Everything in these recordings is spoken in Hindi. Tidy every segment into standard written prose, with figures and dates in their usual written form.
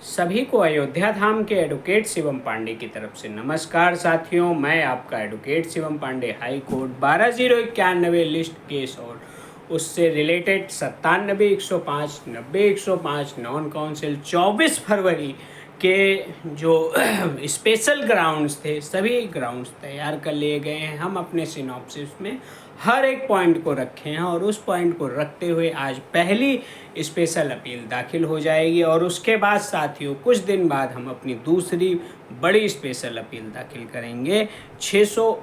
सभी को अयोध्या धाम के एडवोकेट शिवम पांडे की तरफ से नमस्कार साथियों। मैं आपका advocate Shivam Pandey high court 12091 list case और उससे रिलेटेड 97 105 90 105 नॉन काउंसिल 24 फरवरी के जो स्पेशल ग्राउंड्स थे सभी ग्राउंड्स तैयार कर लिए गए हैं। हम अपने सिनॉप्सिस में हर एक पॉइंट को रखे हैं और उस पॉइंट को रखते हुए आज पहली स्पेशल अपील दाखिल हो जाएगी और उसके बाद साथियों कुछ दिन बाद हम अपनी दूसरी बड़ी स्पेशल अपील दाखिल करेंगे। 600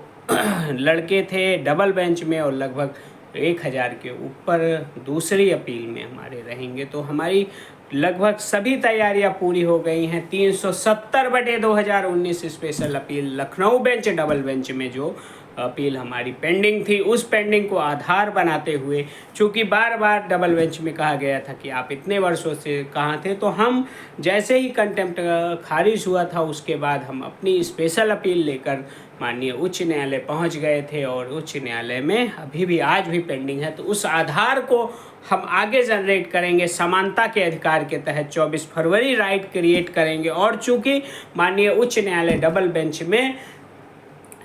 लड़के थे डबल बेंच में और लगभग 1000 के ऊपर दूसरी अपील में हमारे रहेंगे, तो हमारी लगभग सभी तैयारियां पूरी हो गई हैं। 370/2019 special appeal Lucknow bench double bench में जो अपील हमारी पेंडिंग थी, उस पेंडिंग को आधार बनाते हुए, चूँकि बार बार डबल बेंच में कहा गया था कि आप इतने वर्षों से कहाँ थे, तो हम जैसे ही कंटेम्प्ट खारिज हुआ था उसके बाद हम अपनी स्पेशल अपील लेकर माननीय उच्च न्यायालय पहुंच गए थे और उच्च न्यायालय में अभी भी आज भी पेंडिंग है। तो उस आधार को हम आगे जनरेट करेंगे, समानता के अधिकार के तहत 24 फरवरी राइट क्रिएट करेंगे। और चूँकि माननीय उच्च न्यायालय डबल बेंच में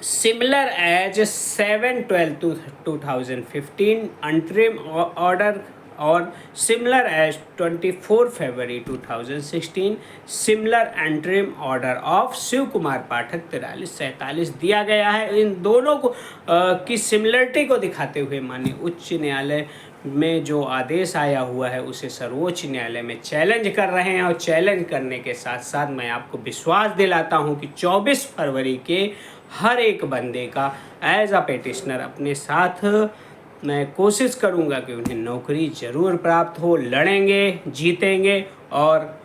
सिमिलर एज 7/12/2015 अंतरिम ऑर्डर और सिमिलर एज 24 फरवरी 2016 सिमिलर अंतरिम ऑर्डर ऑफ शिव कुमार पाठक 4347 दिया गया है। इन दोनों को की सिमिलरिटी को दिखाते हुए माननीय उच्च न्यायालय में जो आदेश आया हुआ है उसे सर्वोच्च न्यायालय में चैलेंज कर रहे हैं। और चैलेंज करने के साथ साथ मैं आपको विश्वास दिलाता हूं कि 24 फरवरी के हर एक बंदे का एज अ पेटिशनर अपने साथ मैं कोशिश करूंगा कि उन्हें नौकरी ज़रूर प्राप्त हो। लड़ेंगे, जीतेंगे और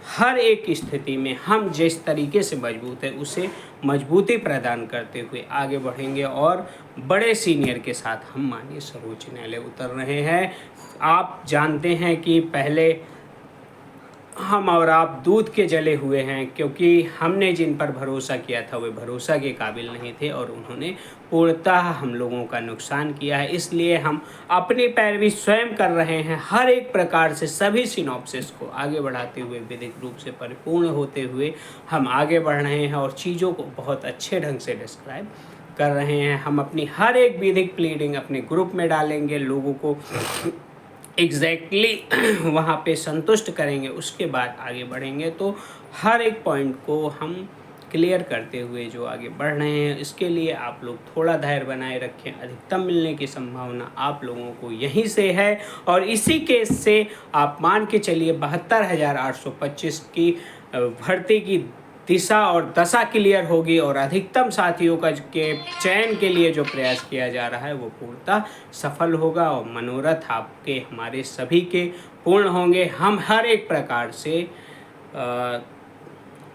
हर एक स्थिति में हम जिस तरीके से मजबूत है उसे मजबूती प्रदान करते हुए आगे बढ़ेंगे और बड़े सीनियर के साथ हम माननीय सर्वोच्च न्यायालय उतर रहे हैं। आप जानते हैं कि पहले हम और आप दूध के जले हुए हैं, क्योंकि हमने जिन पर भरोसा किया था वे भरोसा के काबिल नहीं थे और उन्होंने पूर्णतः हम लोगों का नुकसान किया है। इसलिए हम अपनी पैरवी स्वयं कर रहे हैं, हर एक प्रकार से सभी सिनॉप्सिस को आगे बढ़ाते हुए विधिक रूप से परिपूर्ण होते हुए हम आगे बढ़ रहे हैं और चीज़ों को बहुत अच्छे ढंग से डिस्क्राइब कर रहे हैं। हम अपनी हर एक विधिक प्लीडिंग अपने ग्रुप में डालेंगे, लोगों को एग्जैक्टली वहाँ पे संतुष्ट करेंगे, उसके बाद आगे बढ़ेंगे। तो हर एक पॉइंट को हम क्लियर करते हुए जो आगे बढ़ रहे हैं, इसके लिए आप लोग थोड़ा धैर्य बनाए रखें। अधिकतम मिलने की संभावना आप लोगों को यहीं से है और इसी केस से आप मान के चलिए 72,825 की भर्ती की दिशा और दशा क्लियर होगी और अधिकतम साथियों का के चयन के लिए जो प्रयास किया जा रहा है वो पूर्णतः सफल होगा और मनोरथ आपके हमारे सभी के पूर्ण होंगे। हम हर एक प्रकार से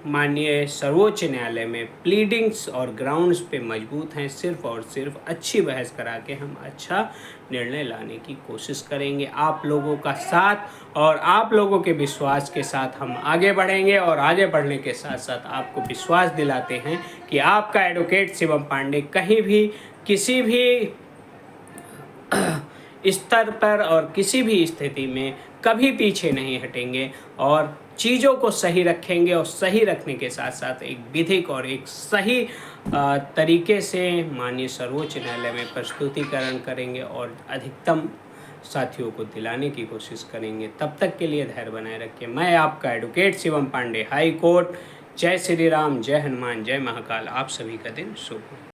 माननीय सर्वोच्च न्यायालय में प्लीडिंग्स और ग्राउंड्स पे मजबूत हैं। सिर्फ और सिर्फ अच्छी बहस करा के हम अच्छा निर्णय लाने की कोशिश करेंगे। आप लोगों का साथ और आप लोगों के विश्वास के साथ हम आगे बढ़ेंगे और आगे बढ़ने के साथ साथ आपको विश्वास दिलाते हैं कि आपका एडवोकेट शिवम पांडे कहीं भी किसी भी स्तर पर और किसी भी स्थिति में कभी पीछे नहीं हटेंगे और चीज़ों को सही रखेंगे और सही रखने के साथ साथ एक विधिक और एक सही तरीके से माननीय सर्वोच्च न्यायालय में प्रस्तुतिकरण करेंगे और अधिकतम साथियों को दिलाने की कोशिश करेंगे। तब तक के लिए धैर्य बनाए रखिए। मैं आपका advocate Shivam Pandey high court. जय श्री राम, जय हनुमान, जय महाकाल। आप सभी का दिन शुभ हो।